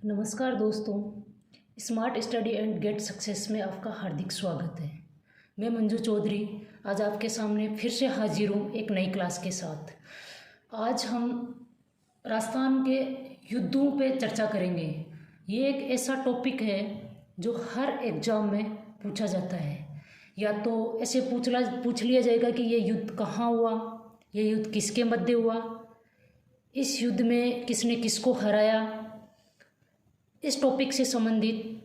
नमस्कार दोस्तों, smart study and get success में आपका हार्दिक स्वागत है। मैं मंजू चौधरी आज आपके सामने फिर से हाजिर हूँ एक नई क्लास के साथ। आज हम राजस्थान के युद्धों पे चर्चा करेंगे। ये एक ऐसा टॉपिक है जो हर एग्ज़ाम में पूछा जाता है। या तो ऐसे पूछ लिया जाएगा कि ये युद्ध कहाँ हुआ, ये युद्ध किसके मध्य हुआ, इस युद्ध में किसने किसको हराया। इस टॉपिक से संबंधित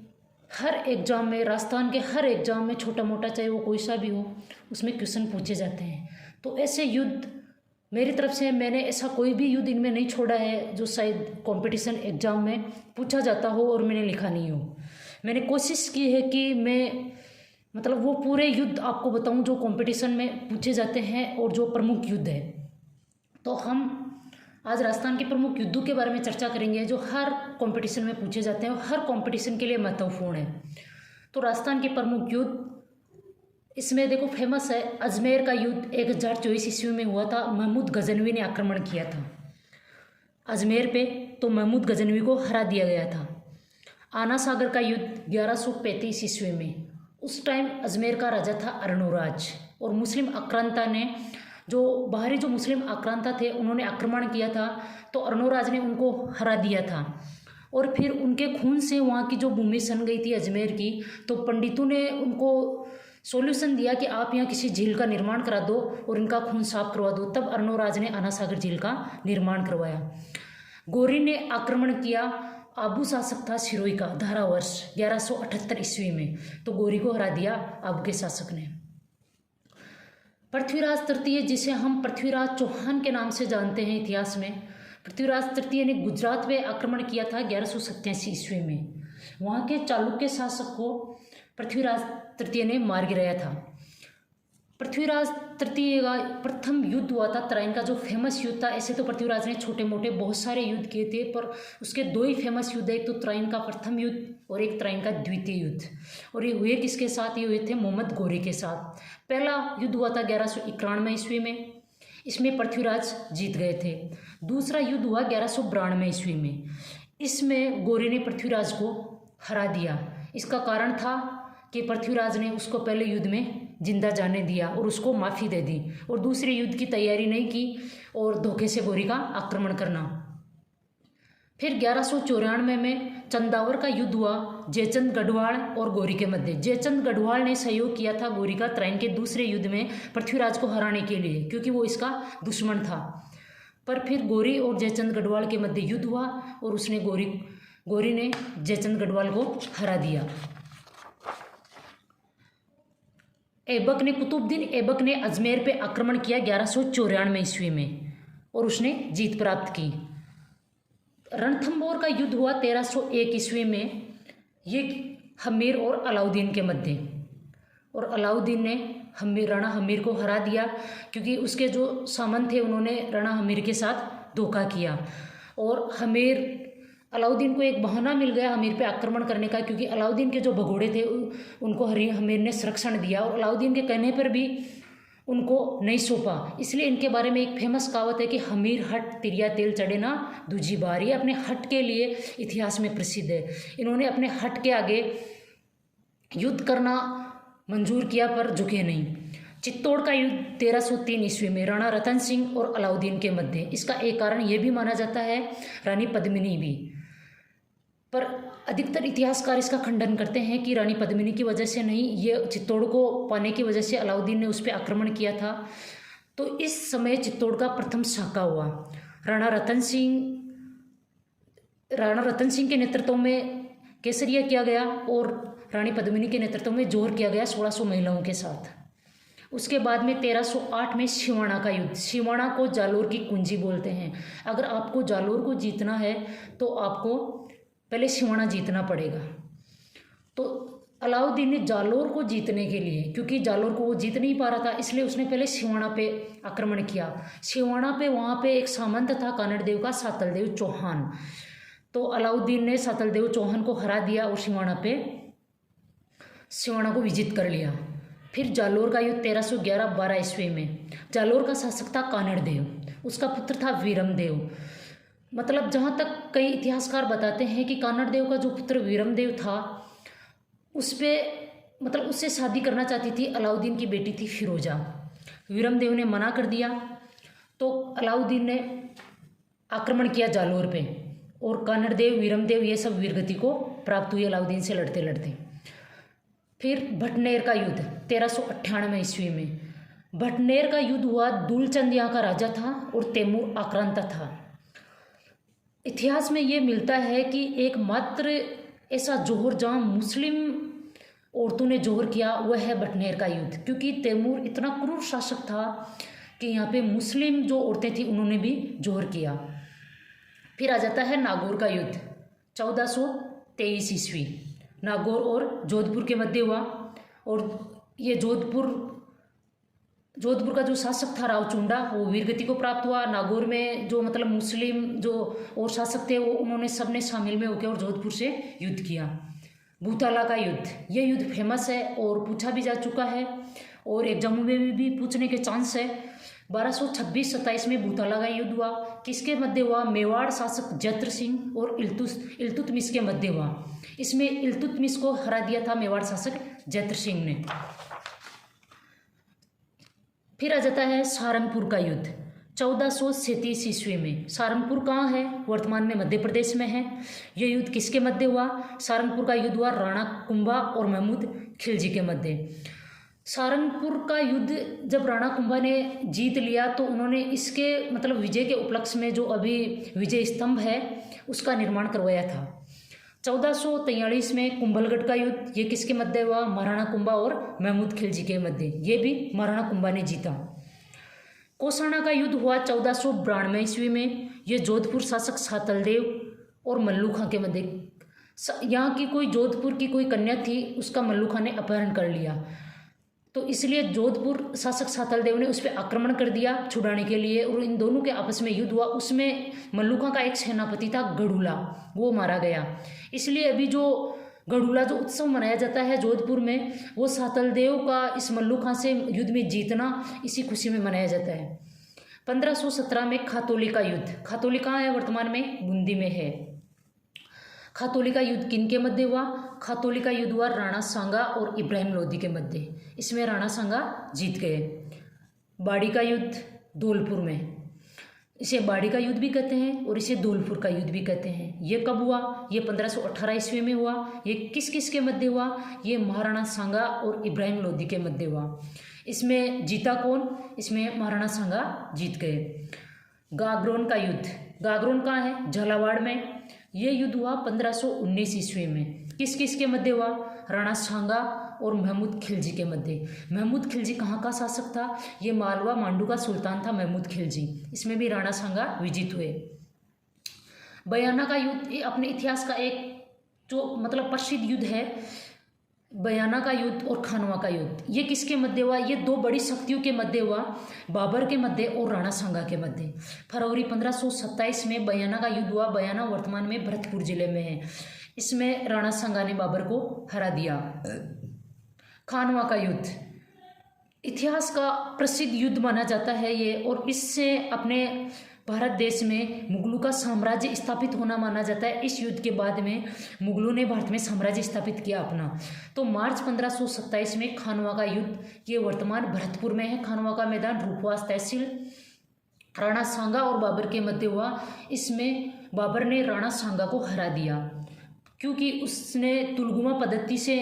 हर एग्ज़ाम में, राजस्थान के हर एग्ज़ाम में, छोटा मोटा चाहे वो कोई सा भी हो, उसमें क्वेश्चन पूछे जाते हैं। तो ऐसे युद्ध मेरी तरफ से मैंने ऐसा कोई भी युद्ध इनमें नहीं छोड़ा है जो शायद कंपटीशन एग्ज़ाम में पूछा जाता हो और मैंने लिखा नहीं हो। मैंने कोशिश की है कि मैं वो पूरे युद्ध आपको बताऊं जो कंपटीशन में पूछे जाते हैं और जो प्रमुख युद्ध है। तो हम आज राजस्थान के प्रमुख युद्धों के बारे में चर्चा करेंगे जो हर कंपटीशन में पूछे जाते हैं और हर कंपटीशन के लिए महत्वपूर्ण है। तो राजस्थान के प्रमुख युद्ध इसमें देखो फेमस है अजमेर का युद्ध 1024 ईस्वी में हुआ था। महमूद गजनवी ने आक्रमण किया था अजमेर पे, तो महमूद गजनवी को हरा दिया गया था। आना सागर का युद्ध 1135 ईस्वी में, उस टाइम अजमेर का राजा था अर्णोराज और मुस्लिम आक्रांता ने जो मुस्लिम आक्रांता थे उन्होंने आक्रमण किया था, तो अर्णोराज ने उनको हरा दिया था। और फिर उनके खून से वहाँ की जो भूमि सन गई थी अजमेर की, तो पंडितों ने उनको सॉल्यूशन दिया कि आप यहाँ किसी झील का निर्माण करा दो और इनका खून साफ करवा दो। तब अर्णोराज ने आना सागर झील का निर्माण करवाया। गौरी ने आक्रमण किया, आबू शासक था सिरोही का, धारावर्ष 1178 ईस्वी में, तो गौरी को हरा दिया आबू के शासक ने। पृथ्वीराज तृतीय, जिसे हम पृथ्वीराज चौहान के नाम से जानते हैं इतिहास में, पृथ्वीराज तृतीय ने गुजरात पे आक्रमण किया था 1187 ईस्वी में। वहाँ के चालुक्य शासक को पृथ्वीराज तृतीय ने मार गिराया था। पृथ्वीराज तृतीय का प्रथम युद्ध हुआ था तराइन का, जो फेमस युद्ध था। ऐसे तो पृथ्वीराज ने छोटे मोटे बहुत सारे युद्ध किए थे, पर उसके दो ही फेमस युद्ध है, एक तो तराइन का प्रथम युद्ध और एक तराइन का द्वितीय युद्ध। और ये हुए किसके साथ? ये हुए थे मोहम्मद गौरी के साथ। पहला युद्ध हुआ था 1191 ईस्वी में, इसमें पृथ्वीराज जीत गए थे। दूसरा युद्ध हुआ 1192 ईस्वी में, इसमें गौरी ने पृथ्वीराज को हरा दिया। इसका कारण था कि पृथ्वीराज ने उसको पहले युद्ध में जिंदा जाने दिया और उसको माफ़ी दे दी, और दूसरे युद्ध की तैयारी नहीं की और धोखे से गौरी का आक्रमण करना। फिर 1194 में चंदावर का युद्ध हुआ जयचंद गढ़वाल और गौरी के मध्य। जयचंद गढ़वाल ने सहयोग किया था गौरी का तराइन के दूसरे युद्ध में पृथ्वीराज को हराने के लिए, क्योंकि वो इसका दुश्मन था। पर फिर गौरी और जयचंद गढ़वाल के मध्य युद्ध हुआ और उसने गौरी ने जयचंद गढ़वाल को हरा दिया। कुतुबुद्दीन ऐबक ने अजमेर पे आक्रमण किया 1194 ईस्वी में और उसने जीत प्राप्त की। रणथंभौर का युद्ध हुआ 1301 ईस्वी में, ये हमीर और अलाउद्दीन के मध्य, और अलाउद्दीन ने राणा हमीर को हरा दिया, क्योंकि उसके जो सामंत थे उन्होंने राणा हमीर के साथ धोखा किया। और अलाउद्दीन को एक बहाना मिल गया हमीर पे आक्रमण करने का, क्योंकि अलाउद्दीन के जो भगोड़े थे उनको हमीर ने संरक्षण दिया और अलाउद्दीन के कहने पर भी उनको नहीं सौंपा। इसलिए इनके बारे में एक फेमस कहावत है कि हमीर हट तिरिया तेल चढ़े ना दूजी बार। ये अपने हट के लिए इतिहास में प्रसिद्ध है। इन्होंने अपने हट के आगे युद्ध करना मंजूर किया पर झुके नहीं। चित्तौड़ का युद्ध 1303 ईस्वी में, राणा रतन सिंह और अलाउद्दीन के मध्य। इसका एक कारण यह भी माना जाता है रानी पद्मिनी भी, पर अधिकतर इतिहासकार इसका खंडन करते हैं कि रानी पद्मिनी की वजह से नहीं, ये चित्तौड़ को पाने की वजह से अलाउद्दीन ने उस पर आक्रमण किया था। तो इस समय चित्तौड़ का प्रथम साका हुआ। राणा रतन सिंह के नेतृत्व में केसरिया किया गया और रानी पद्मिनी के नेतृत्व में जोर किया गया 1600 महिलाओं के साथ। उसके बाद में 1308 में सिवाना का युद्ध। सिवाना को जालोर की कुंजी बोलते हैं। अगर आपको जालोर को जीतना है तो आपको पहले सिवाना जीतना पड़ेगा। तो अलाउद्दीन ने जालोर को जीतने के लिए, क्योंकि जालोर को वो जीत नहीं पा रहा था, इसलिए उसने पहले सिवाना पे आक्रमण किया। सिवाना पे वहाँ पे एक सामंत था कानड़ देव का, सातलदेव चौहान। तो अलाउद्दीन ने सातलदेव चौहान को हरा दिया और सिवाना को विजित कर लिया। फिर जालोर का युद्ध 1311-12 ईस्वी में। जालोर का शासक था कानड़ देव, उसका पुत्र था वीरम देव। मतलब जहाँ तक कई इतिहासकार बताते हैं कि कानड़ देव का जो पुत्र वीरमदेव था उस पे मतलब उससे शादी करना चाहती थी अलाउद्दीन की बेटी थी फिरोजा। वीरमदेव ने मना कर दिया तो अलाउद्दीन ने आक्रमण किया जालोर पे और कानड़ देव वीरमदेव ये सब वीरगति को प्राप्त हुई अलाउद्दीन से लड़ते लड़ते। फिर भटनेर का युद्ध 1398 ईस्वी में। भटनेर का युद्ध हुआ। दुलचंद यहाँ का राजा था और तैमूर आक्रांता था। इतिहास में ये मिलता है कि एकमात्र ऐसा जोहर जहाँ मुस्लिम औरतों ने जोहर किया वह है भटनेर का युद्ध, क्योंकि तैमूर इतना क्रूर शासक था कि यहाँ पे मुस्लिम जो औरतें थी उन्होंने भी जोहर किया। फिर आ जाता है नागौर का युद्ध 1423 ईस्वी। नागौर और जोधपुर के मध्य हुआ और ये जोधपुर का जो शासक था रावचुंडा वो वीरगति को प्राप्त हुआ। नागौर में जो मतलब मुस्लिम जो और शासक थे वो उन्होंने सबने शामिल में होकर और जोधपुर से युद्ध किया। भूताला का युद्ध, ये युद्ध फेमस है और पूछा भी जा चुका है और एग्जामों में भी पूछने के चांस है। 1226-27 में भूताला का युद्ध हुआ। किसके मध्य हुआ? मेवाड़ शासक जत्र सिंह और इल्तुतमिश के मध्य हुआ। इसमें इल्तुतमिश को हरा दिया था मेवाड़ शासक जत्र सिंह ने। फिर आ जाता है सारंगपुर का युद्ध 1437 ईस्वी में। सारंगपुर कहाँ है? वर्तमान में मध्य प्रदेश में है। यह युद्ध किसके मध्य हुआ? सारंगपुर का युद्ध हुआ राणा कुंभा और महमूद खिलजी के मध्य। सारंगपुर का युद्ध जब राणा कुंभा ने जीत लिया तो उन्होंने इसके मतलब विजय के उपलक्ष्य में जो अभी विजय स्तंभ है उसका निर्माण करवाया था। 1443 में कुंभलगढ़ का युद्ध, ये किसके मध्य हुआ? महाराणा कुंभा और महमूद खिलजी के मध्य। ये भी महाराणा कुंभा ने जीता। कोसाना का युद्ध हुआ 1492 ईस्वी में। ये जोधपुर शासक सातलदेव और मल्लू खां के मध्य। यहाँ की कोई जोधपुर की कोई कन्या थी, उसका मल्लू खां ने अपहरण कर लिया, तो इसलिए जोधपुर शासक सातलदेव ने उस पर आक्रमण कर दिया छुड़ाने के लिए और इन दोनों के आपस में युद्ध हुआ। उसमें मल्लू खां का एक सेनापति था गढ़ूला, वो मारा गया। इसलिए अभी जो गढ़ूला जो उत्सव मनाया जाता है जोधपुर में, वो सातलदेव का इस मल्लू खां से युद्ध में जीतना इसी खुशी में मनाया जाता है। 1517 में खातौली का युद्ध। खातौली कहाँ है? वर्तमान में बूंदी में है। खातौली का युद्ध किन के मध्य हुआ? खातौली का युद्ध हुआ राणा सांगा और इब्राहिम लोदी के मध्य। इसमें राणा सांगा जीत गए। बाड़ी का युद्ध धौलपुर में, इसे बाड़ी का युद्ध भी कहते हैं और इसे धौलपुर का युद्ध भी कहते हैं। ये कब हुआ? ये 1518 ईस्वी में हुआ। ये किस किस के मध्य हुआ? ये महाराणा सांगा और इब्राहिम लोदी के मध्य हुआ। इसमें जीता कौन? इसमें महाराणा सांगा जीत गए। गागरोन का युद्ध, गागरोन कहाँ है? झालावाड़ में। ये युद्ध हुआ 1519 ईस्वी में। किस किस के मध्य हुआ? राणा सांगा और महमूद खिलजी के मध्य। महमूद खिलजी कहाँ का शासक था? ये मालवा मांडू का सुल्तान था महमूद खिलजी। इसमें भी राणा सांगा विजित हुए। बयाना का युद्ध, ये अपने इतिहास का एक जो मतलब प्रसिद्ध युद्ध है। बयाना का युद्ध और खानवा का युद्ध, ये किसके मध्य हुआ? ये दो बड़ी शक्तियों के मध्य हुआ, बाबर के मध्य और राणा सांगा के मध्य। फरवरी 1527 में बयाना का युद्ध हुआ। बयाना वर्तमान में भरतपुर जिले में है। इसमें राणा सांगा ने बाबर को हरा दिया। खानवा का युद्ध इतिहास का प्रसिद्ध युद्ध माना जाता है ये, और इससे अपने भारत देश में मुगलों का साम्राज्य स्थापित होना माना जाता है। इस युद्ध के बाद में मुगलों ने भारत में साम्राज्य स्थापित किया अपना। तो मार्च 1527 में खानवा का युद्ध, ये वर्तमान भरतपुर में है। खानवा का मैदान रूपवास तहसील राणा सांगा और बाबर के मध्य हुआ। इसमें बाबर ने राणा सांगा को हरा दिया क्योंकि उसने तुलगुमा पद्धति से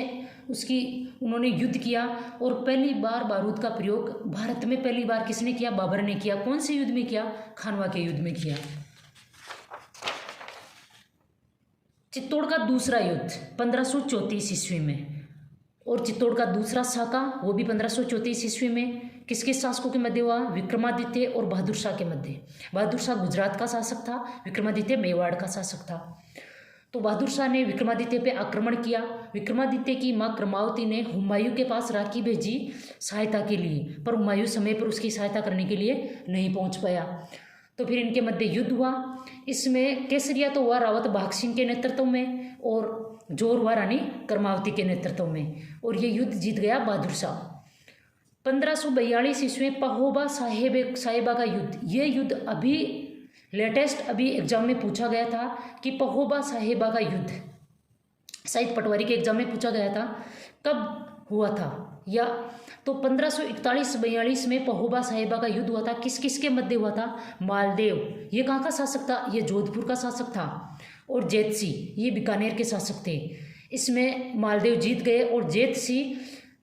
उन्होंने युद्ध किया। और पहली बार बारूद का प्रयोग भारत में पहली बार किसने किया? बाबर ने किया। कौन से युद्ध में किया? खानवा के युद्ध में किया। चित्तौड़ का दूसरा युद्ध 1534 ईस्वी में, और चित्तौड़ का दूसरा शाखा वो भी 1534 ईस्वी में। किसके शासकों के मध्य हुआ? विक्रमादित्य और बहादुर शाह के मध्य। बहादुर शाह गुजरात का शासक था, विक्रमादित्य मेवाड़ का शासक था। तो बहादुर शाह ने विक्रमादित्य पे आक्रमण किया। विक्रमादित्य की माँ क्रमावती ने हुमायूं के पास राखी भेजी सहायता के लिए, पर हुमायूं समय पर उसकी सहायता करने के लिए नहीं पहुंच पाया। तो फिर इनके मध्य युद्ध हुआ। इसमें केसरिया तो हुआ रावत भाग सिंह के नेतृत्व में और जोर हुआ रानी क्रमावती के नेतृत्व में, और ये युद्ध जीत गया बहादुर शाह। 1542 ईस्वी में पहोबा साहिबा का युद्ध, ये युद्ध अभी लेटेस्ट अभी एग्जाम में पूछा गया था कि पहोबा साहिबा का युद्ध, शायद पटवारी के एग्जाम में पूछा गया था, कब हुआ था या तो 1541-42 में पहोबा साहिबा का युद्ध हुआ था। किस किस के मध्य हुआ था? मालदेव, ये कहाँ का शासक था? ये जोधपुर का शासक था। और जेतसी, ये बीकानेर के शासक थे। इसमें मालदेव जीत गए और जेतसी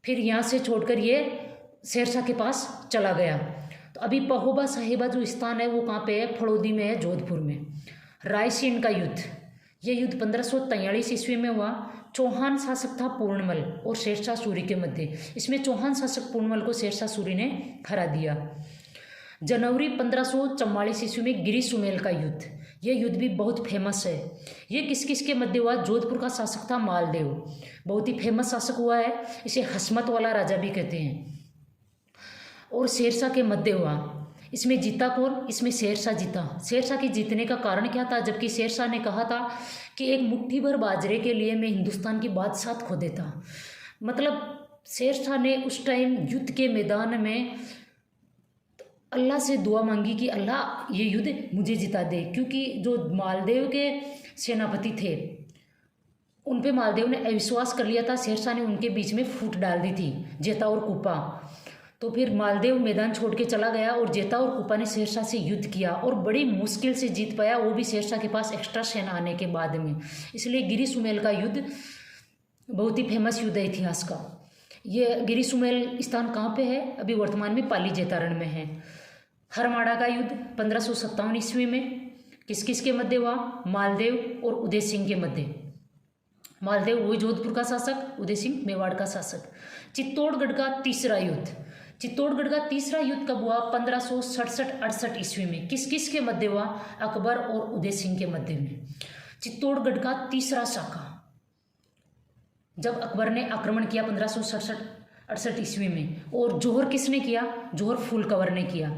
फिर यहाँ से छोड़कर ये शेरशाह के पास चला गया। तो अभी पहोबा साहिबा जो स्थान है वो कहाँ पे है? फड़ौदी में है, जोधपुर में। रायसीन का युद्ध, ये युद्ध 1543 ईस्वी में हुआ। चौहान शासक था पूर्णमल और शेरशाह सूरी के मध्य। इसमें चौहान शासक पूर्णमल को शेरशाह सूरी ने हरा दिया। जनवरी 1544 ईस्वी में गिरी सुमेल का युद्ध, ये युद्ध भी बहुत फेमस है। ये किस किस के मध्य हुआ? जोधपुर का शासक था मालदेव, बहुत ही फेमस शासक हुआ है, इसे हसमत वाला राजा भी कहते हैं। और शेरशाह के मध्य हुआ। इसमें जीता कौन? इसमें शेरशाह जीता। शेरशाह के जीतने का कारण क्या था? जबकि शेरशाह ने कहा था कि एक मुट्ठी भर बाजरे के लिए मैं हिंदुस्तान की बादशाह खो देता। मतलब शेरशाह ने उस टाइम युद्ध के मैदान में अल्लाह से दुआ मांगी कि अल्लाह ये युद्ध मुझे जिता दे, क्योंकि जो मालदेव के सेनापति थे उन पे मालदेव ने अविश्वास कर लिया था। शेरशाह ने उनके बीच में फूट डाल दी थी, जेता और कुपा। तो फिर मालदेव मैदान छोड़ के चला गया और जेता और कुपा ने शेरशाह से युद्ध किया और बड़ी मुश्किल से जीत पाया, वो भी शेरशाह के पास एक्स्ट्रा सेना आने के बाद में। इसलिए गिरी सुमेल का युद्ध बहुत ही फेमस युद्ध है इतिहास का। ये गिरी सुमेल स्थान कहाँ पे है? अभी वर्तमान में पाली जेतारण में है। हरमाड़ा का युद्ध 1557 ईस्वी में किस किस के मध्य हुआ? मालदेव और उदय सिंह के मध्य। मालदेव वही जोधपुर का शासक, उदय सिंह मेवाड़ का शासक। चित्तौड़गढ़ का तीसरा युद्ध, चित्तौड़गढ़ का तीसरा युद्ध कब हुआ? 1567-68 ईस्वी में। किस किस के मध्य हुआ? अकबर और उदय सिंह के मध्य में। चित्तौड़गढ़ का तीसरा शाखा, जब अकबर ने आक्रमण किया 1567-68 ईस्वी में। और जोहर किसने किया? जोहर फूलकवर ने किया।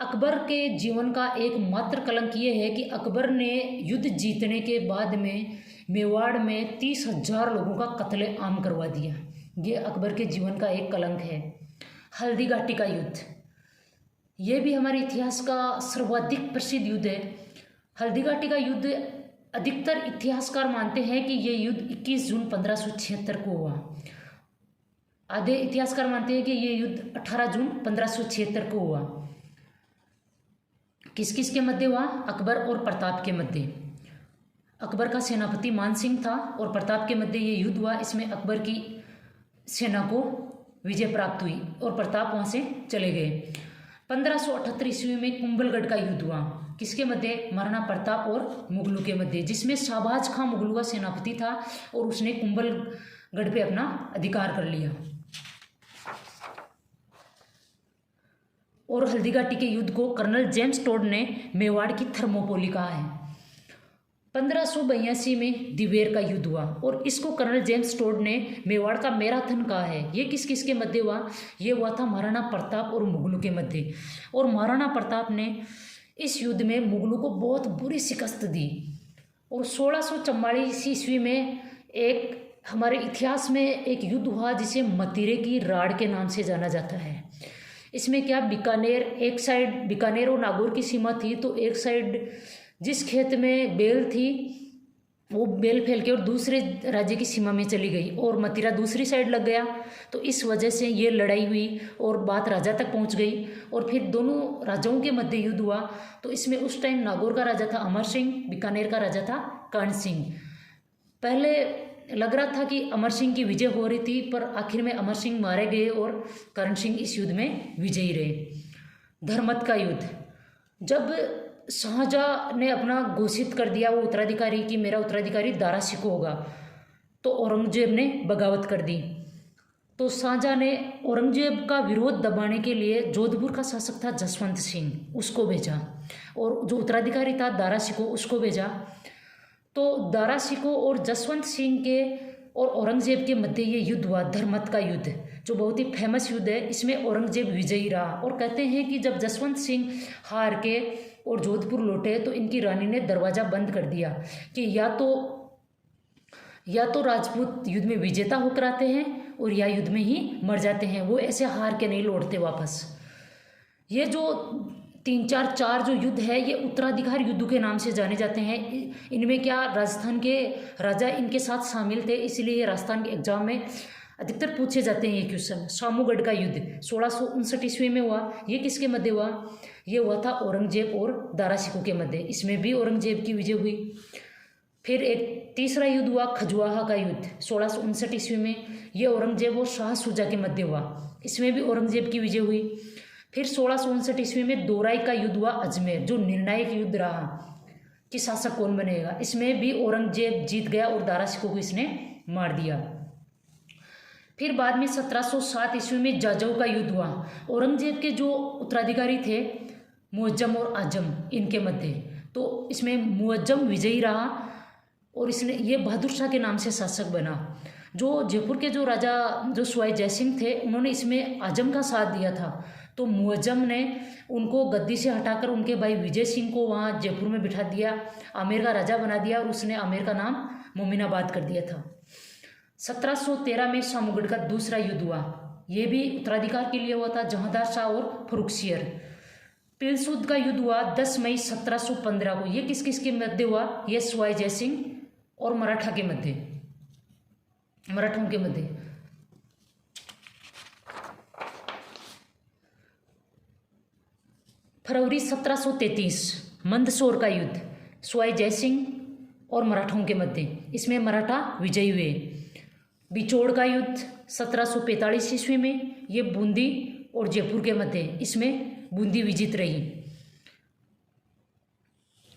अकबर के जीवन का एकमात्र कलंक ये है कि अकबर ने युद्ध जीतने के बाद में मेवाड़ में 30,000 लोगों का कत्लेआम करवा दिया। ये अकबर के जीवन का एक कलंक है। हल्दी घाटी का युद्ध, ये भी हमारे इतिहास का सर्वाधिक प्रसिद्ध युद्ध है। हल्दी घाटी का युद्ध अधिकतर इतिहासकार मानते हैं कि ये युद्ध 21 जून 1576 को हुआ। आधे इतिहासकार मानते हैं कि ये युद्ध 18 जून 1576 को हुआ। किस किस के मध्य हुआ? अकबर और प्रताप के मध्य। अकबर का सेनापति मान सिंह था और प्रताप के मध्य ये युद्ध हुआ। इसमें अकबर की सेना को विजय प्राप्त हुई और प्रताप वहाँ से चले गए। 1578 ईस्वी में कुंभलगढ़ का युद्ध हुआ। किसके मध्य? महाराणा प्रताप और मुगलों के मध्य, जिसमें शाहबाज खां मुगलों का सेनापति था और उसने कुंभलगढ़ पे अपना अधिकार कर लिया। और हल्दी घाटी के युद्ध को कर्नल जेम्स टोड ने मेवाड़ की थर्मोपोली कहा है। 1582 में दिवेर का युद्ध हुआ और इसको कर्नल जेम्स टोड ने मेवाड़ का मैराथन कहा है। ये किस किस के मध्य हुआ? ये हुआ था महाराणा प्रताप और मुगलों के मध्य। और महाराणा प्रताप ने इस युद्ध में मुगलों को बहुत बुरी शिकस्त दी। और 1644 ईस्वी में एक हमारे इतिहास में एक युद्ध हुआ जिसे मतीरे की राड़ के नाम से जाना जाता है। इसमें क्या, बीकानेर, एक साइड बीकानेर और नागौर की सीमा थी, तो एक साइड जिस खेत में बेल थी वो बेल फैल के और दूसरे राज्य की सीमा में चली गई और मतीरा दूसरी साइड लग गया। तो इस वजह से ये लड़ाई हुई और बात राजा तक पहुंच गई और फिर दोनों राजाओं के मध्य युद्ध हुआ। तो इसमें उस टाइम नागौर का राजा था अमर सिंह, बीकानेर का राजा था कर्ण सिंह। पहले लग रहा था कि अमर सिंह की विजय हो रही थी, पर आखिर में अमर सिंह मारे गए और कर्ण सिंह इस युद्ध में विजयी रहे। धर्मत का युद्ध, जब शाहजहां ने अपना घोषित कर दिया वो उत्तराधिकारी कि मेरा उत्तराधिकारी दारा शिकोह होगा, तो औरंगजेब ने बगावत कर दी। तो शाहजहां ने औरंगजेब का विरोध दबाने के लिए जोधपुर का शासक था जसवंत सिंह, उसको भेजा, और जो उत्तराधिकारी था दारा शिकोह उसको भेजा। तो दारा शिकोह और जसवंत सिंह के और औरंगजेब के मध्य ये युद्ध हुआ, धर्मत का युद्ध, जो बहुत ही फेमस युद्ध है। इसमें औरंगजेब विजयी रहा और कहते हैं कि जब जसवंत सिंह हार के और जोधपुर लौटे तो इनकी रानी ने दरवाज़ा बंद कर दिया कि या तो राजपूत युद्ध में विजेता होकर आते हैं और या युद्ध में ही मर जाते हैं, वो ऐसे हार के नहीं लौटते वापस। ये जो चार जो युद्ध है ये उत्तराधिकार युद्ध के नाम से जाने जाते हैं। इनमें क्या राजस्थान के राजा इनके साथ शामिल थे, इसलिए राजस्थान के एग्जाम में अधिकतर पूछे जाते हैं ये क्वेश्चन। सामूगढ़ का युद्ध 1659 ईस्वी में हुआ। ये किसके मध्य हुआ? ये हुआ था औरंगजेब और दारा शिकोह के मध्य। इसमें भी औरंगजेब की विजय हुई। फिर एक तीसरा युद्ध हुआ खजुआहा का युद्ध 1659 ईस्वी में। ये औरंगजेब और शाह शुजा के मध्य हुआ। इसमें भी औरंगजेब की विजय हुई। फिर 1659 ईस्वी में दोराई का युद्ध हुआ अजमेर, जो निर्णायक युद्ध रहा कि शासक कौन बनेगा। इसमें भी औरंगजेब जीत गया और दारा शिकोह को इसने मार दिया। फिर बाद में 1707 ईस्वी में जाजऊ का युद्ध हुआ। औरंगजेब के जो उत्तराधिकारी थे मुअज्जम और आजम, इनके मध्य। तो इसमें मुअज्जम विजयी रहा और इसने ये बहादुर शाह के नाम से शासक बना। जो जयपुर के जो राजा जो सवाई जयसिंह थे, उन्होंने इसमें आजम का साथ दिया था। तो मुअज्जम ने उनको गद्दी से हटाकर उनके भाई विजय सिंह को वहाँ जयपुर में बिठा दिया, आमेर का राजा बना दिया और उसने आमेर का नाम मोमिनाबाद कर दिया था। 1713 में सामूगढ़ का दूसरा युद्ध हुआ। ये भी उत्तराधिकार के लिए हुआ था, जहांदार शाह और फरुखसियर। पिलसूद का युद्ध हुआ 10 मई 1715 को। ये किस किस के मध्य हुआ? ये सवाई जयसिंह और मराठों के मध्य। फरवरी 1733 मंदसौर का युद्ध सवाई जयसिंह और मराठों के मध्य। इसमें मराठा विजयी हुए। बिचौड़ का युद्ध 1745 ईस्वी में। ये बूंदी और जयपुर के मध्य। इसमें बूंदी विजित रही।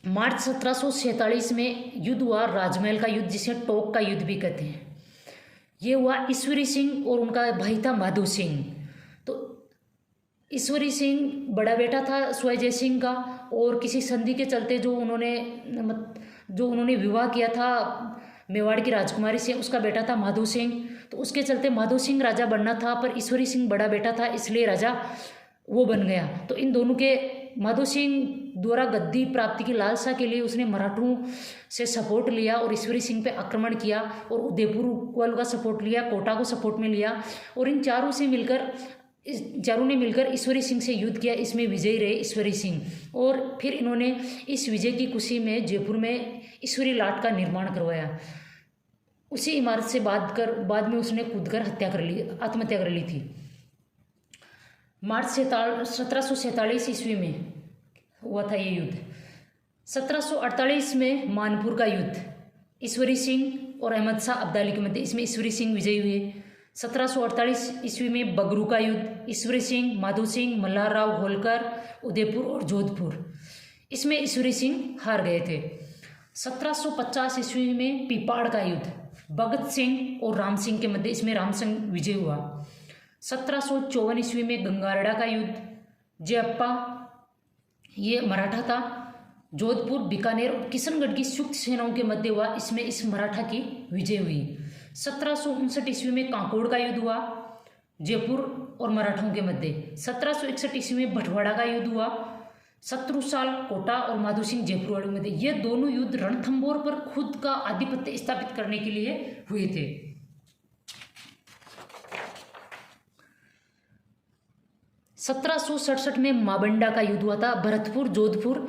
मार्च 1747 में युद्ध हुआ राजमहल का युद्ध, जिसे टोक का युद्ध भी कहते हैं। ये हुआ ईश्वरी सिंह और उनका भाई था माधो सिंह। तो ईश्वरी सिंह बड़ा बेटा था सवाई जय सिंह का, और किसी संधि के चलते जो उन्होंने विवाह किया था मेवाड़ की राजकुमारी से, उसका बेटा था माधो सिंह। तो उसके चलते माधो सिंह राजा बनना था, पर ईश्वरी सिंह बड़ा बेटा था, इसलिए राजा वो बन गया। तो इन दोनों के माधो सिंह द्वारा गद्दी प्राप्ति की लालसा के लिए उसने मराठों से सपोर्ट लिया और ईश्वरी सिंह पे आक्रमण किया, और उदयपुर वालों का सपोर्ट लिया, कोटा को सपोर्ट में लिया, और इन चारों ने मिलकर ईश्वरी सिंह से युद्ध किया। इसमें विजयी रहे ईश्वरी सिंह, और फिर इन्होंने इस विजय की खुशी में जयपुर में ईश्वरी लाट का निर्माण करवाया। उसी इमारत से बाद में उसने कूदकर आत्महत्या कर ली थी। मार्च 1747 ईस्वी में हुआ था ये युद्ध। 1748 में मानपुर का युद्ध ईश्वरी सिंह और अहमद शाह अब्दाली के मध्य। इसमें ईश्वरी सिंह विजयी हुए। 1748 ईस्वी में बगरू का युद्ध ईश्वरी सिंह, माधो सिंह, मल्हार राव होलकर, उदयपुर और जोधपुर। इसमें ईश्वरी सिंह हार गए थे। 1750 ईस्वी में पीपाड़ का युद्ध भगत सिंह और राम सिंह के मध्य। इसमें राम सिंह विजय हुआ। 1754 ईस्वी में गंगारड़ा का युद्ध जयप्पा, ये मराठा था, जोधपुर, बीकानेर और किशनगढ़ की संयुक्त सेनाओं के मध्य हुआ। इसमें इस मराठा की विजय हुई। 1759 ईस्वी में कांकोड़ का युद्ध हुआ जयपुर और मराठों के मध्य। 1761 ईस्वी में भटवाड़ा का युद्ध हुआ। शत्रुसाल कोटा और माधो सिंह जयपुर वालों में थे। ये दोनों युद्ध रणथंभौर पर खुद का आधिपत्य स्थापित करने के लिए हुए थे। 1767 में माबंडा का युद्ध हुआ था। भरतपुर, जोधपुर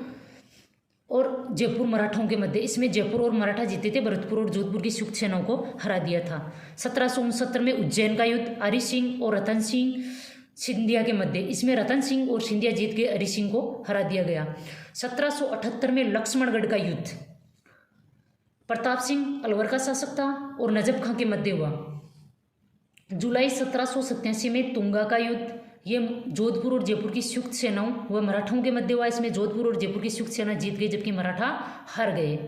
और जयपुर मराठों के मध्य। इसमें जयपुर और मराठा जीते थे। भरतपुर और जोधपुर की संयुक्त सेनाओं को हरा दिया था। 1769 में उज्जैन का युद्ध हरि सिंह और रतन सिंह सिंधिया के मध्य। इसमें रतन सिंह और सिंधिया जीत के हरि सिंह को हरा दिया गया। 1778 में लक्ष्मणगढ़ का युद्ध प्रताप सिंह अलवर का शासक था और नजफ खां के मध्य हुआ। जुलाई 1787 में तुंगा का युद्ध, ये जोधपुर और जयपुर की संयुक्त सेनाओं व मराठों के मध्य हुआ। इसमें जोधपुर और जयपुर की संयुक्त सेना जीत गई, जबकि मराठा हार गए।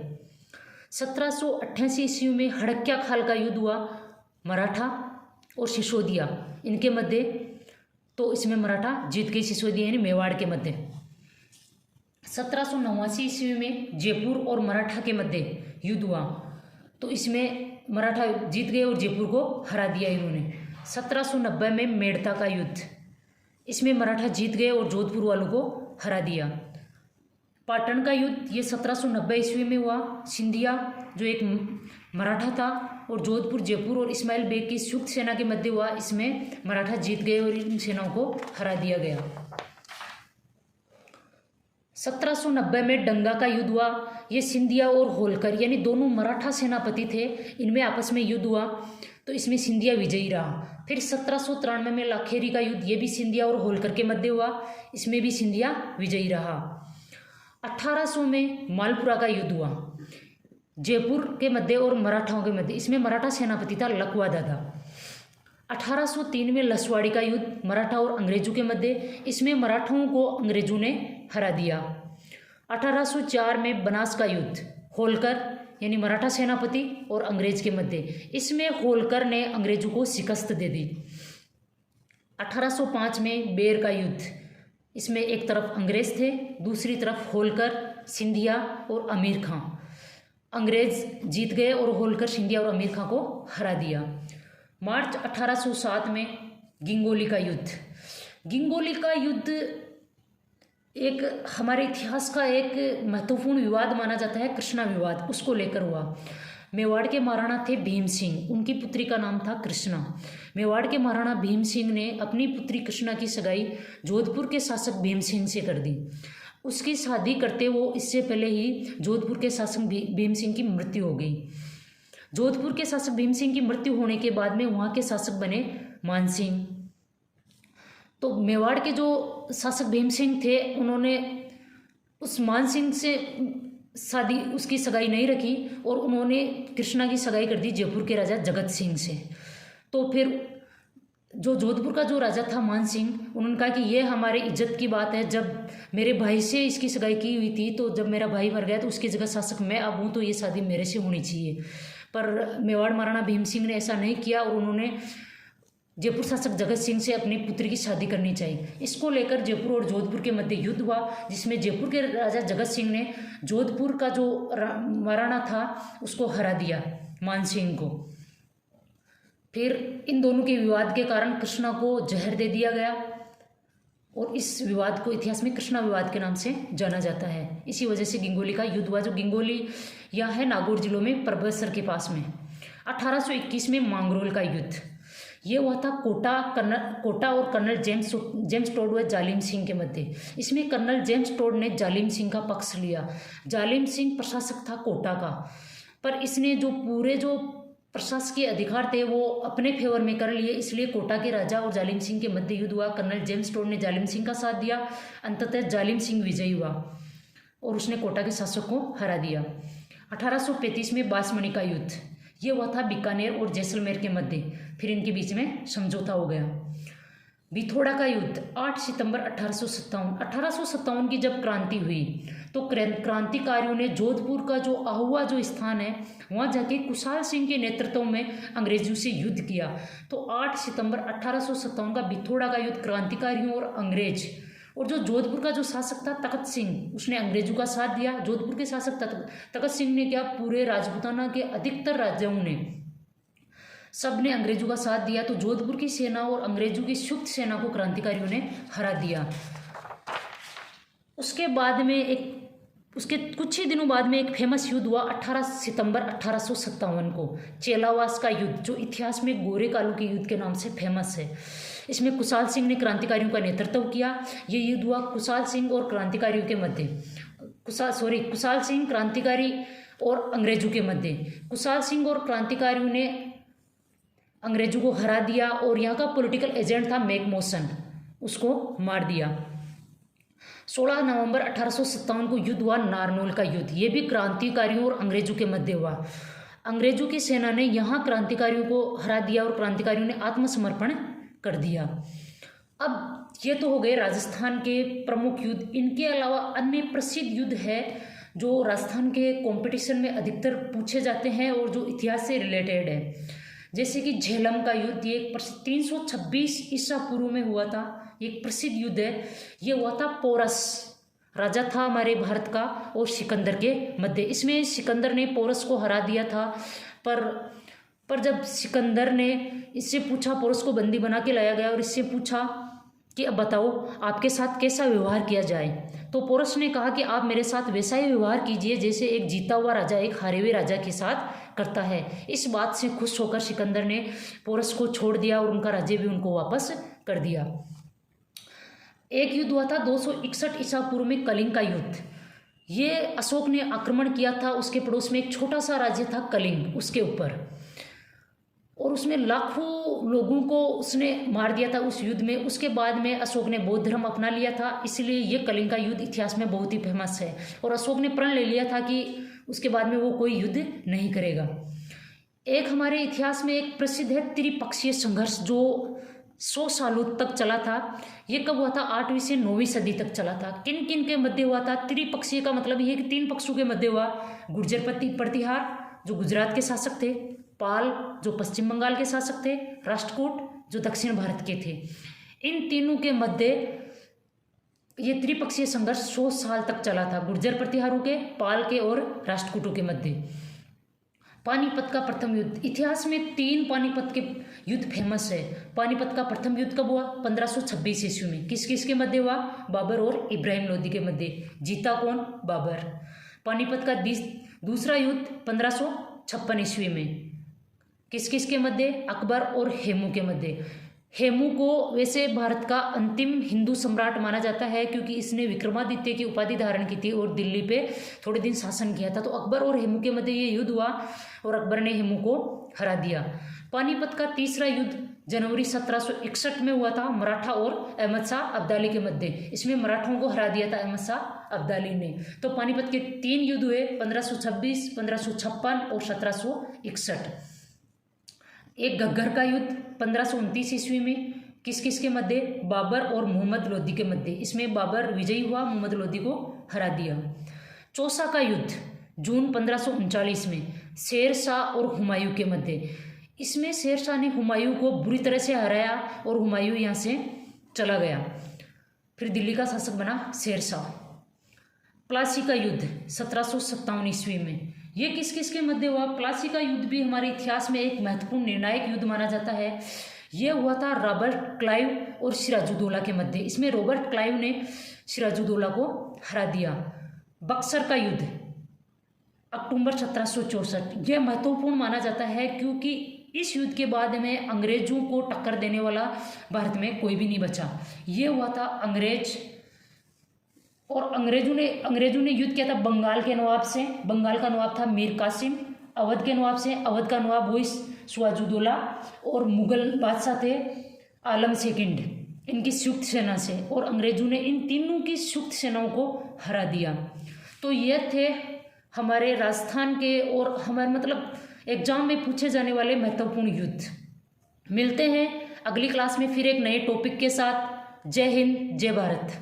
1788 ईस्वी में हड़क्या खाल का युद्ध हुआ मराठा और सिसोदिया इनके मध्य। तो इसमें मराठा जीत गई, सिसोदिया यानी मेवाड़ के मध्य। 1789 ईस्वी में जयपुर और मराठा के मध्य युद्ध हुआ। तो इसमें मराठा जीत गए और जयपुर को हरा दिया इन्होंने। 1790 में मेड़ता का युद्ध, इसमें मराठा जीत गए और जोधपुर वालों को हरा दिया। पाटन का युद्ध ये 1790 ईस्वी में हुआ। सिंधिया जो एक मराठा था और जोधपुर, जयपुर और इस्माइल बेग की संयुक्त सेना के मध्य हुआ। इसमें मराठा जीत गए और इन सेनाओं को हरा दिया गया। 1790 में डंगा का युद्ध हुआ। ये सिंधिया और होलकर यानी दोनों मराठा सेनापति थे, इनमें आपस में युद्ध हुआ, तो इसमें सिंधिया विजयी रहा। फिर 1793 में लाखेरी का युद्ध, ये भी सिंधिया और होलकर के मध्य हुआ, इसमें भी सिंधिया विजयी रहा। 1800 में मालपुरा का युद्ध हुआ, जयपुर के मध्य और मराठाओं के मध्य, इसमें मराठा सेनापति था लखवा दादा। 1803 में लसवाड़ी का युद्ध, मराठा और अंग्रेजों के मध्य, इसमें मराठाओं को अंग्रेजों ने हरा दिया। 1804 में बनास का युद्ध, होलकर यानी मराठा सेनापति और अंग्रेज के मध्य, इसमें होलकर ने अंग्रेजों को शिकस्त दे दी। 1805 में बेर का युद्ध, इसमें एक तरफ अंग्रेज थे, दूसरी तरफ होलकर, सिंधिया और अमीर खां। अंग्रेज जीत गए और होलकर, सिंधिया और अमीर खां को हरा दिया। मार्च 1807 में गिंगोली का युद्ध, गिंगोली का युद्ध एक हमारे इतिहास का एक महत्वपूर्ण विवाद माना जाता है, कृष्णा विवाद, उसको लेकर हुआ। मेवाड़ के महाराणा थे भीम सिंह, उनकी पुत्री का नाम था कृष्णा। मेवाड़ के महाराणा भीम सिंह ने अपनी पुत्री कृष्णा की सगाई जोधपुर के शासक भीम सिंह से कर दी। उसकी शादी करते वो इससे पहले ही जोधपुर के शासक भीम सिंह की मृत्यु हो गई। जोधपुर के शासक भीम सिंह की मृत्यु होने के बाद में वहाँ के शासक बने मान सिंह। तो मेवाड़ के जो शासक भीम सिंह थे, उन्होंने उस मान सिंह से शादी, उसकी सगाई नहीं रखी और उन्होंने कृष्णा की सगाई कर दी जयपुर के राजा जगत सिंह से। तो फिर जो जोधपुर का जो राजा था मान सिंह, उन्होंने कहा कि ये हमारे इज्जत की बात है, जब मेरे भाई से इसकी सगाई की हुई थी, तो जब मेरा भाई मर गया तो उसकी जगह शासक मैं अब हूँ, तो ये शादी मेरे से होनी चाहिए। पर मेवाड़ महाराणा भीम सिंह ने ऐसा नहीं किया और उन्होंने जयपुर शासक जगत सिंह से अपनी पुत्री की शादी करनी चाहिए। इसको लेकर जयपुर और जोधपुर के मध्य युद्ध हुआ, जिसमें जयपुर के राजा जगत सिंह ने जोधपुर का जो महाराणा था उसको हरा दिया, मान सिंह को। फिर इन दोनों के विवाद के कारण कृष्णा को जहर दे दिया गया और इस विवाद को इतिहास में कृष्णा विवाद के नाम से जाना जाता है। इसी वजह से गिंगोली का युद्ध हुआ, जो गिंगोली यहाँ है नागौर जिलों में, परबतसर के पास में। 1821 में मांगरोल का युद्ध, ये हुआ था कोटा और कर्नल जेम्स टोड व जालिम सिंह के मध्य। इसमें कर्नल जेम्स टोड ने जालिम सिंह का पक्ष लिया। जालिम सिंह प्रशासक था कोटा का, पर इसने जो पूरे जो प्रशासकीय अधिकार थे वो अपने फेवर में कर लिए, इसलिए कोटा के राजा और जालिम सिंह के मध्य युद्ध हुआ। कर्नल जेम्स टोड ने जालिम सिंह का साथ दिया, अंततः जालिम सिंह विजयी हुआ और उसने कोटा के शासक को हरा दिया। 1835 में बांसमणि का युद्ध, ये हुआ था बीकानेर और जैसलमेर के मध्य, फिर इनके बीच में समझौता हो गया। बिथोड़ा का युद्ध 8 सितंबर 1857 की जब क्रांति हुई तो क्रांतिकारियों ने जोधपुर का जो आहुआ जो स्थान है वहाँ जाके कुशाल सिंह के नेतृत्व में अंग्रेजों से युद्ध किया। तो 8 सितंबर 1857 का बिथोड़ा का युद्ध क्रांतिकारियों और अंग्रेज, और जो जोधपुर का जो शासक था तखत सिंह, उसने अंग्रेजों का साथ दिया। जोधपुर के शासक तखत सिंह ने क्या, पूरे राजपूताना के अधिकतर राज्यों ने सब ने अंग्रेजों का साथ दिया। तो जोधपुर की सेना और अंग्रेजों की संयुक्त सेना को क्रांतिकारियों ने हरा दिया। उसके बाद में उसके कुछ ही दिनों बाद में एक फेमस युद्ध हुआ 18 सितंबर 1857 को, चेलावास का युद्ध, जो इतिहास में गोरे कालू के युद्ध के नाम से फेमस है। इसमें कुशाल सिंह ने क्रांतिकारियों का नेतृत्व किया। ये युद्ध हुआ कुशाल सिंह और क्रांतिकारियों के मध्य, कुशाल सिंह क्रांतिकारी और अंग्रेजों के मध्य। कुशाल सिंह और क्रांतिकारियों ने अंग्रेजों को हरा दिया और यहाँ का पॉलिटिकल एजेंट था मैकमोसन, उसको मार दिया। 16 नवंबर 1857 को युद्ध हुआ नारनौल का युद्ध, ये भी क्रांतिकारियों और अंग्रेजों के मध्य हुआ। अंग्रेजों की सेना ने यहाँ क्रांतिकारियों को हरा दिया और क्रांतिकारियों ने आत्मसमर्पण कर दिया। अब ये तो हो गए राजस्थान के प्रमुख युद्ध। इनके अलावा अन्य प्रसिद्ध युद्ध है जो राजस्थान के कंपटीशन में अधिकतर पूछे जाते हैं और जो इतिहास से रिलेटेड है, जैसे कि झेलम का युद्ध, ये 326 ईसा पूर्व में हुआ था, एक प्रसिद्ध युद्ध है। ये हुआ था पोरस, राजा था हमारे भारत का, और सिकंदर के मध्य। इसमें सिकंदर ने पोरस को हरा दिया था, पर जब सिकंदर ने इससे पूछा, पोरस को बंदी बना के लाया गया और इससे पूछा कि अब बताओ आपके साथ कैसा व्यवहार किया जाए, तो पोरस ने कहा कि आप मेरे साथ वैसा ही व्यवहार कीजिए जैसे एक जीता हुआ राजा एक हारे हुए राजा के साथ करता है। इस बात से खुश होकर सिकंदर ने पोरस को छोड़ दिया और उनका राज्य भी उनको वापस कर दिया। एक युद्ध हुआ था 261 ईसा पूर्व में, कलिंग का युद्ध। ये अशोक ने आक्रमण किया था, उसके पड़ोस में एक छोटा सा राज्य था कलिंग, उसके ऊपर, और उसमें लाखों लोगों को उसने मार दिया था उस युद्ध में। उसके बाद में अशोक ने बौद्ध धर्म अपना लिया था, इसलिए ये कलिंग का युद्ध इतिहास में बहुत ही फेमस है। और अशोक ने प्रण ले लिया था कि उसके बाद में वो कोई युद्ध नहीं करेगा। एक हमारे इतिहास में एक प्रसिद्ध है त्रिपक्षीय संघर्ष, जो 100 सालों तक चला था। ये कब हुआ था? 8वीं से 9वीं सदी तक चला था। किन किन के मध्य हुआ था? त्रिपक्षीय का मतलब ये है कि 3 पक्षों के मध्य हुआ। गुर्जर प्रतिहार जो गुजरात के शासक थे, पाल जो पश्चिम बंगाल के शासक थे, राष्ट्रकूट जो दक्षिण भारत के थे। इन तीनों के मध्य ये त्रिपक्षीय संघर्ष 100 साल तक चला था, गुर्जर प्रतिहारों के, पाल के और राष्ट्रकूटों के मध्य। पानीपत का प्रथम युद्ध, इतिहास में 3 पानीपत के युद्ध फेमस है। पानीपत का प्रथम युद्ध कब हुआ? 1526 ईस्वी में। किस किस के मध्य हुआ? बाबर और इब्राहिम लोदी के मध्य। जीता कौन? बाबर। पानीपत का दूसरा युद्ध 1556 ईस्वी में, किस किस के मध्य? अकबर और हेमू के मध्य। हेमू को वैसे भारत का अंतिम हिंदू सम्राट माना जाता है, क्योंकि इसने विक्रमादित्य की उपाधि धारण की थी और दिल्ली पे थोड़े दिन शासन किया था। तो अकबर और हेमू के मध्य ये युद्ध हुआ और अकबर ने हेमू को हरा दिया। पानीपत का तीसरा युद्ध जनवरी 1761 में हुआ था, मराठा और अहमद शाह अब्दाली के मध्य। इसमें मराठों को हरा दिया था अहमद शाह अब्दाली ने। तो पानीपत के 3 युद्ध हुए, 1526, 1556 और 1761। एक घग्गर का युद्ध 1529 ईस्वी में, किस किस के मध्य? बाबर और मोहम्मद लोदी के मध्य। इसमें बाबर विजयी हुआ, मोहम्मद लोदी को हरा दिया। चौसा का युद्ध जून 1539 में, शेर शाह और हुमायूं के मध्य। इसमें शेर शाह ने हुमायूं को बुरी तरह से हराया और हुमायूं यहाँ से चला गया। फिर दिल्ली का शासक बना शेर शाह। प्लासी का युद्ध 1757 ईस्वी में, ये किस किस के मध्य हुआ? प्लासी का युद्ध भी हमारे इतिहास में एक महत्वपूर्ण निर्णायक युद्ध माना जाता है। यह हुआ था रॉबर्ट क्लाइव और सिराजुद्दौला के मध्य। इसमें रॉबर्ट क्लाइव ने सिराजुद्दौला को हरा दिया। बक्सर का युद्ध अक्टूबर 1764, यह महत्वपूर्ण माना जाता है क्योंकि इस युद्ध के बाद में अंग्रेजों को टक्कर देने वाला भारत में कोई भी नहीं बचा। ये हुआ था अंग्रेज और अंग्रेजों ने युद्ध किया था बंगाल के नवाब से। बंगाल का नवाब था मीर कासिम। अवध के नवाब से, अवध का नवाब हुई सिराजुद्दौला। और मुगल बादशाह थे आलम सेकंड, इनकी संयुक्त सेना से। और अंग्रेजों ने इन तीनों की संयुक्त सेनाओं को हरा दिया। तो ये थे हमारे राजस्थान के और हमारे मतलब एग्जाम में पूछे जाने वाले महत्वपूर्ण युद्ध। मिलते हैं अगली क्लास में फिर एक नए टॉपिक के साथ। जय हिंद, जय भारत।